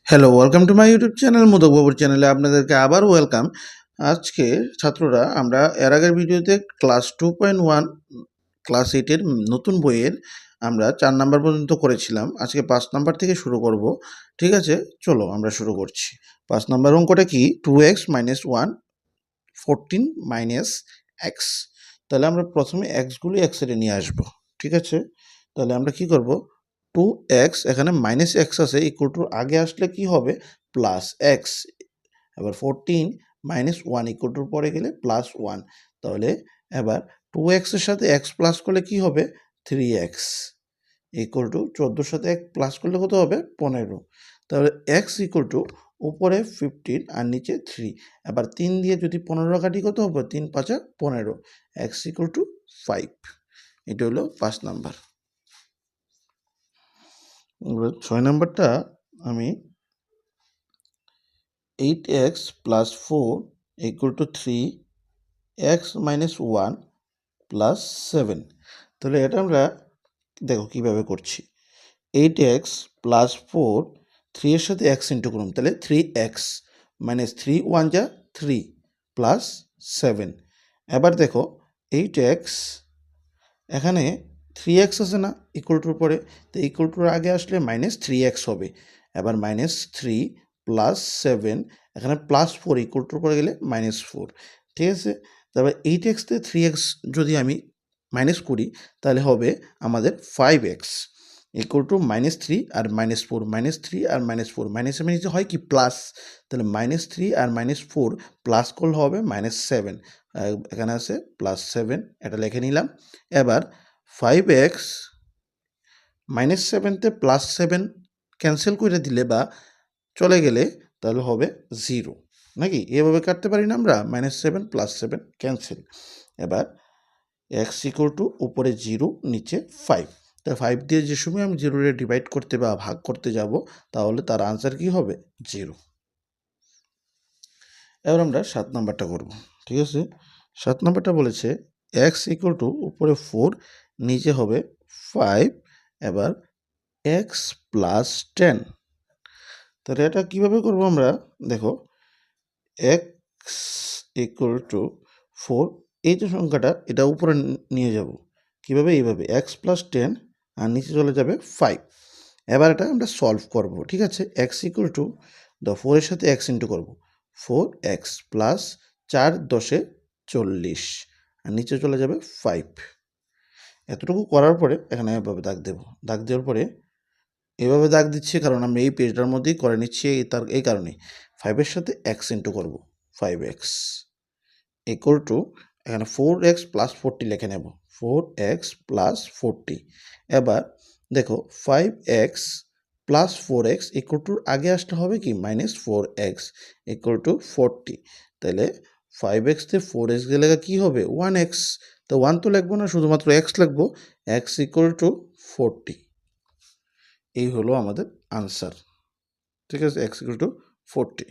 Hello, welcome to my YouTube channel modak বাবুর চ্যানেলে আপনাদেরকে আবার ওয়েলকাম। আজকে ছাত্ররা আমরা এর আগের ভিডিওতে ক্লাস 2.1 ক্লাস 8-এর নতুন বইয়ের আমরা 4 নাম্বার পর্যন্ত করেছিলাম। আজকে 5 নাম্বার থেকে শুরু করব। ঠিক আছে, চলো আমরা শুরু করছি। 5 নাম্বার অঙ্কটা কি? 2x - 1 14 - x। তাহলে আমরা প্রথমে এক্সগুলি এক সাইডে নিয়ে আসবো। ঠিক আছে, তাহলে আমরা কি করব? 2x এখানে মাইনাস এক্স আছে, ইকুয়াল টু আগে আসলে কি হবে? Plus x. এবার 14 - 1 ইকুয়াল টুর পরে গেলে প্লাস 1। তাহলে এবার 2x এর সাথে এক্স প্লাস করলে কি হবে? 3x ইকুয়াল টু 14-র সাথে এক প্লাস করলে কত হবে? 15। তাহলে x ইকুয়াল টু উপরে 15 আর নিচে 3। এবার 3 দিয়ে যদি 15 কাটি কত হবে? 3 × 5 = 15। x equal to 5। এটা হলো 5 নাম্বার। 6 নাম্বারটা আমি 8x + 4 = 3x - 1 + 7। তাহলে এটা আমরা দেখো কিভাবে করছি। 8x + 4 3 এর সাথে x ইন্টু করুন, তাহলে 3x - 3 1 যা 3 প্লাস 7। এবার দেখো 8x এখানে 3x আছে না ইকুয়াল টুর পরে, তো ইকুয়াল টুর আগে আসলে -3x হবে। এবার -3 + 7 এখানে +4 ইকুয়াল টুর পরে গেলে -4। ঠিক আছে, তারপর 8x তে 3x যদি আমি মাইনাস করি তাহলে হবে আমাদের 5x ইকুয়াল টু -3 আর -4 -3 আর -4 মাইনাসে মাইনাসে হয় কি প্লাস, তাহলে -3 আর -4 প্লাস করলে হবে -7। এখানে আছে +7, এটা লিখে নিলাম। এবার 5x -7 তে +7 ক্যান্সেল করে দিলে বা চলে গেলে তাহলে হবে 0, নাকি? এভাবে কাটতে পারি না আমরা? -7 +7 ক্যান্সেল। এবার x ইকুয়াল টু উপরে 0 নিচে 5। তাই 5 দিয়ে যে সময় আমি 0 রে ডিভাইড করতে বা ভাগ করতে যাব তাহলে তার আনসার কি হবে? 0। এবার আমরা 7 নাম্বারটা করব। ঠিক আছে, 7 নাম্বারটা বলেছে x ইকুয়াল টু উপরে 4 নিচে হবে 5। এবার x + 10। তাহলে এটা কিভাবে করব আমরা? দেখো x ইকুয়াল টু 4, এই যে সংখ্যাটা এটা উপরে নিয়ে যাব কিভাবে? এইভাবে x + 10 আর নিচে চলে যাবে 5। এবার এটা আমরা সলভ করব। ঠিক আছে, x ইকুয়াল টু 4 এর সাথে x ইন্টু করব, 4x প্লাস 4 10 40 আর নিচে চলে যাবে 5। এতটুকু করার পরে এখানে এভাবে দাগ দেব। দাগ দেওয়ার পরে এভাবে দাগ দিচ্ছি কারণ আমরা এই পেজটার মধ্যেই করে নিচ্ছি, এই কারণে 5 এর সাথে x ইন্টু করব, 5x ইকুয়াল টু এখানে 4x + 40 লিখে নেব, 4x + 40। এবার দেখো 5x + 4x ইকুয়াল টুর আগে আসতে হবে কি? -4x equal to 40। তাহলে 5x তে 4x গেলে কি হবে? 1x। তো 1 তো লিখবো না, শুধুমাত্র x লিখবো, x ইকুয়াল টু 40। এই হলো আমাদের আনসার। ঠিক আছে, x ইকুয়াল টু 40।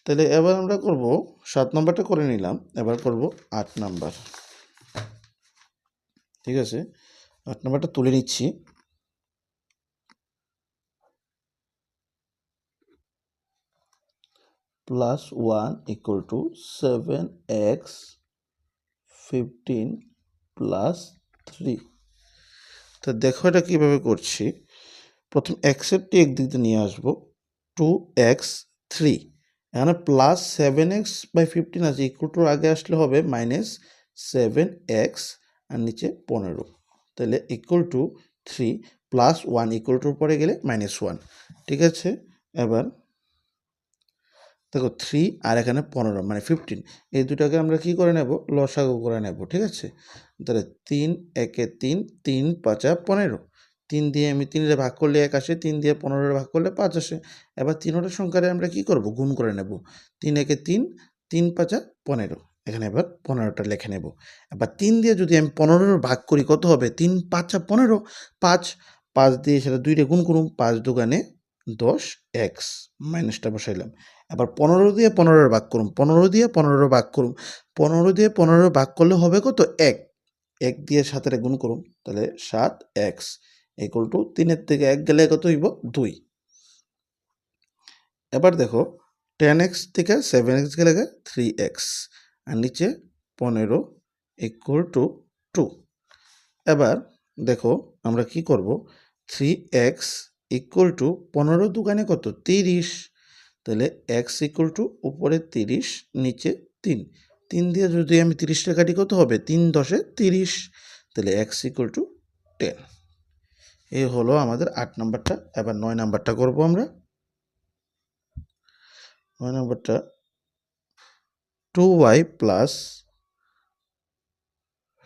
তাহলে এবার আমরা করব 7 নাম্বারটা করে নিলাম, এবার করব 8 নাম্বার। ঠিক আছে, 8 নাম্বারটা তুলে নিচ্ছি। +1 ইকুয়াল টু 7x 15 + 3। তো দেখো এটা কীভাবে করছি। প্রথম এক্সেরটি একদিক দিয়ে নিয়ে আসবো, 2x 3 এখানে +7x/15 আছে, ইকুয়াল টুর আগে আসলে হবে -7x আর নিচে 15। তাহলে ইকুয়াল টু 3 + 1 ইকুয়াল টুর পরে গেলে -1। ঠিক আছে, এবার দেখো 3 আর এখানে 15 মানে 15, এই দুটাকে আমরা কি করে নেব? লসাগু করে নেব। ঠিক আছে, তাহলে 3 একে 3, 3 5 15। 3 দিয়ে আমি 3 রে ভাগ করলে 1 আসে, 3 দিয়ে 15 রে ভাগ করলে 5 আসে। এবার তিনোটা সংখ্যারে আমরা কি করব? গুণ করে নেব। 3 একে 3, 3 5 15। এখানে এবার 15টা লিখে নেব। এবার 3 দিয়ে যদি আমি 15 ভাগ করি কত হবে? 3 5 15, 5 5 দিয়ে সেটা 2 রে গুণ করুন, 5 দুগুণে 10, x মাইনাসটা বসাইলাম। এবার 15 দিয়ে 15 ভাগ করুন, 15 দিয়ে 15 ভাগ করুন, 15 দিয়ে 15 ভাগ করলে হবে কত? 1। 1 দিয়ে 7 গুণ করুন, তাহলে 7x ইকুয়াল টু 3 থেকে 1 গেলে কত হইব? 2। এবার দেখো 10x থেকে 7x গেলে 3x আর নিচে 15 ইকুয়াল টু 2। এবার দেখো আমরা কি করব, 3x ইকুয়াল টু 15 দোকানে কত 30, তাহলে x ইকুয়াল টু উপরে 30 নিচে 3, 3 দিয়ে যদি আমি 30টা কাটি কত হবে 3 10 30, তাহলে x ইকুয়াল টু 10। এই হলো আমাদের 8 নাম্বারটা। এবার 9 নাম্বারটা করব আমরা। 9 নাম্বারটা 2y প্লাস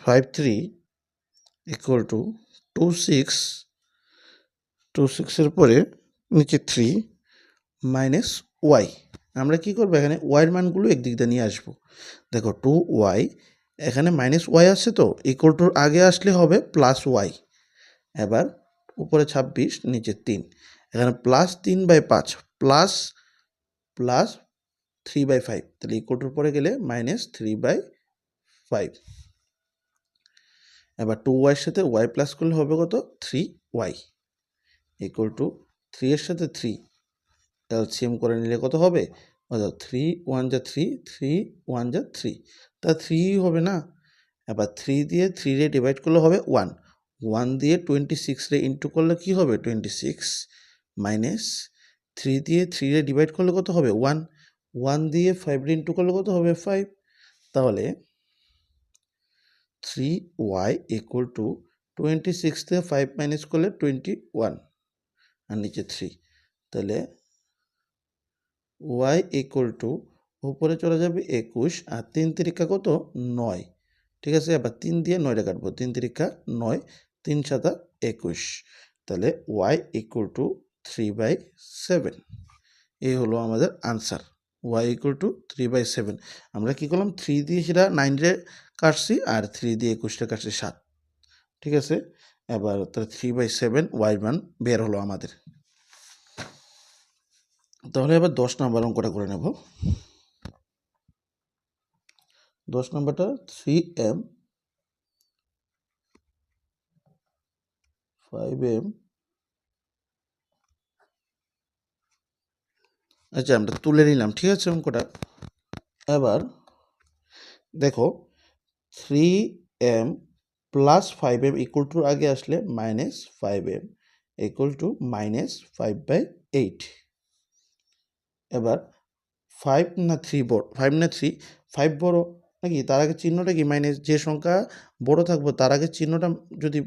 53 ইকুয়াল টু 26 এর পরে নিচে 3 মাইনাস ওয়াই। আমরা কি করবো, এখানে ওয়াইয়ের মানগুলো একদিক দিয়ে নিয়ে আসবো। দেখো 2y এখানে মাইনাস ওয়াই আসছে, তো ইকুয়াল টুর আগে আসলে হবে প্লাস ওয়াই। এবার উপরে 26 নিচে 3, এখানে প্লাস 3/5 প্লাস প্লাস 3/5, তাহলে ইকুয়াল টুর পরে গেলে মাইনাস 3/5। এবার 2y সাথে ওয়াই প্লাস করলে হবে কত 3y ইকুয়াল টু 3 এর সাথে 3 এলসিএম করে নিলে কত হবে, 3 1 যা 3, 3 1 যা 3, তা 3 হবে না। এবার 3 দিয়ে 3 রে ডিভাইড করলে হবে 1, 1 দিয়ে 26 রে ইন্টু করলে কি হবে 26, মাইনাস 3 দিয়ে 3 রে ডিভাইড করলে কত হবে 1, 1 দিয়ে 5 রে ইন্টু করলে কত হবে 5, তাহলে 3y ইকুয়াল টু 26 থেকে 5 মাইনাস করলে 21 আর নিচে 3, তাহলে y ইকুয়াল টু উপরে চলে যাবে 21 আর 3 তিরিকা কত 9, ঠিক আছে। আবার 3 দিয়ে 9টা কাটবো, 3 তিরিকা 9, 3 7 21, তাহলে y ইকুয়াল টু 3/7। এই হলো আমাদের আনসার, y ইকুয়াল টু 3/7। আমরা কি করলাম 3 দিয়ে সেটা 9 রে কাটছি আর 3 দিয়ে 21টা কাটছি 7, ঠিক আছে। এবার তাহলে 3/7 y মান বের হলো আমাদের। তাহলে এবার 10 নম্বর অঙ্কটা করে নেব। 10 নম্বরটা 3m 5m, আচ্ছা আমরা তুলে নিলাম, ঠিক আছে অঙ্কটা। এবার দেখো 3m plus 5m equal to আগে আসলে minus 5m equal to minus 5/8। এবার 5 না 3 বড়, 5 না 3, 5 বড় নাকি, তার আগে চিহ্নটা কি মাইনাস, যে সংখ্যা বড় থাকবো তার আগে চিহ্নটা যদি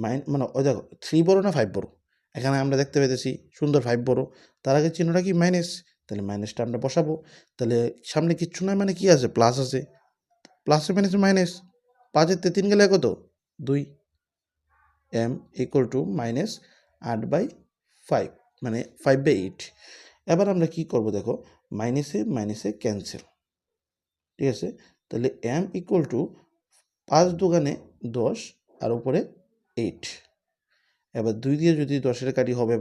মানে ওই দেখো 3 বড় না 5 বড়, এখানে আমরা দেখতে পেতেছি সুন্দর 5 বড়, তার আগে চিহ্নটা কি মাইনাস, তাহলে মাইনাসটা আমরা বসাবো। তাহলে সামনে কিচ্ছু নয় মানে কি আছে প্লাস আছে, প্লাসে মাইনাসে মাইনাস, 5-এর 3 গেলে কত 2, m ইকুয়াল টু মাইনাস 8/5 মানে 5/8। এবার আমরা কি করব দেখো মাইনাসে মাইনাসে ক্যান্সেল, ঠিক আছে। তাহলে m ইকুয়াল টু 5 দোকানে 10 আর উপরে 8। এবার 2 দিয়ে যদি 10-এর কাটি হবে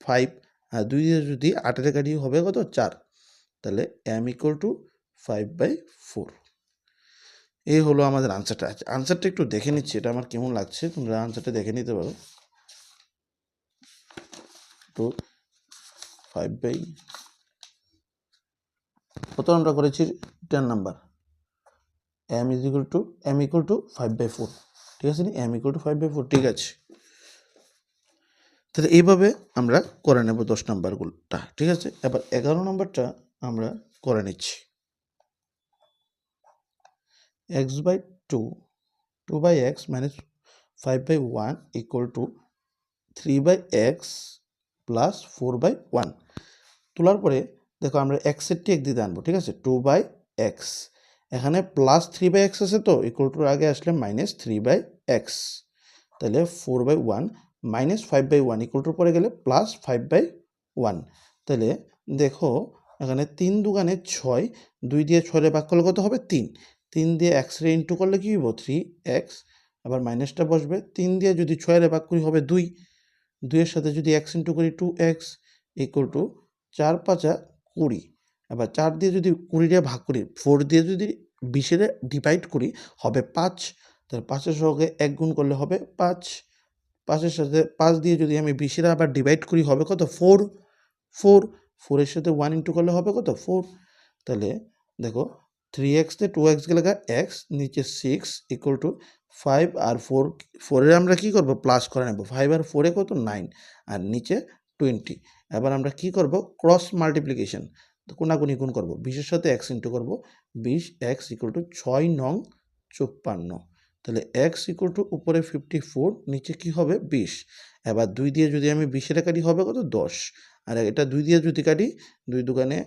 5 আর 2 দিয়ে যদি 8-এর কাটি হবে কত 4, তাহলে m ইকুয়াল টু 5/4। এই হলো আমাদের আনসারটা। আনসারটা একটু দেখে নিচ্ছি এটা আমার কেমন লাগছে, তোমরা আনসারটা দেখে নিতে পারো। তো 5 কত আমরা করেছি 10 নাম্বার, m ইকুয়াল টু 5/4, ঠিক আছে নি, m ইকুয়াল টু 5/4, ঠিক আছে। তাহলে এইভাবে আমরা করে নেব 10 নাম্বারগুলোটা, ঠিক আছে। এবার 11 নাম্বারটা আমরা করে নিচ্ছি। x/2 2/x minus 5/1 equal to 3/x plus 4/1। তোলার পরে দেখো আমরা এক্সেরটি একদিকে আনবো, ঠিক আছে। 2/x এখানে প্লাস 3/x আছে, তো ইকুয়াল টুর আগে আসলে মাইনাস 3/x, তাহলে 4/1 মাইনাস 5/1 ইকুয়াল টুর পরে গেলে প্লাস 5/1। তাহলে দেখো এখানে 3 দুগুণে 6, 2 দিয়ে 6 রে ভাগ করলে কত হবে 3, 3 দিয়ে x রে ইন্টু করলে কি হইব 3x, আবার মাইনাসটা বসবে, 3 দিয়ে যদি 6 রে ভাগ করি হবে 2, 2 এর সাথে যদি x ইন্টু করি 2x ইকুয়াল টু 4 5 20। আবার 4 দিয়ে যদি 20 রে ভাগ করি, 4 দিয়ে যদি 20 রে ডিভাইড করি হবে 5, তাহলে 5-এর সঙ্গে 1 গুণ করলে হবে 5, 5-এর সাথে 5 দিয়ে যদি আমি 20 রে আবার ডিভাইড করি হবে কত 4, 4 সাথে 1 ইন্টু করলে হবে কত 4। তাহলে দেখো 3x তে 2x গেলে x নিচে 6 ইকুয়াল টু 5 আর 4 এর আমরা কি করব প্লাস করে নেব 5 আর 4 এ কত 9 আর নিচে 20। এবার আমরা কি করব ক্রস মাল্টিপ্লিকেশন কোনাকুনি গুণ করব 20 এর সাথে x ইন্টু করব 20x ইকুয়াল টু 6 নং 54। তাহলে x ইকুয়াল টু উপরে 54 নিচে কি হবে 20। এবার 2 দিয়ে যদি আমি 20 এর কাটি হবে কত 10 আর এটা 2 দিয়ে যদি কাটি 2 দুগুণে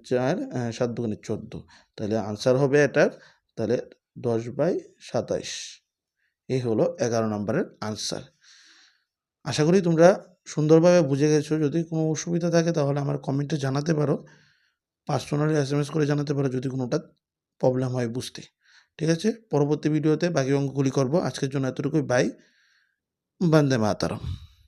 4 7 দুগুণে 14। তাহলে আনসার হবে এটার তাহলে 10/27। এই হলো 11 নম্বরের আনসার। আশা করি তোমরা সুন্দরভাবে বুঝে গেছো। যদি কোনো অসুবিধা থাকে তাহলে আমার কমেন্টে জানাতে পারো, পার্সোনালি SMS করে জানাতে পারো যদি কোনোটা প্রবলেম হয় বুঝতে। ঠিক আছে, পরবর্তী ভিডিওতে বাকি অঙ্কগুলি করব। আজকের জন্য এতটুকুই। বাই। বন্দে মাতরম।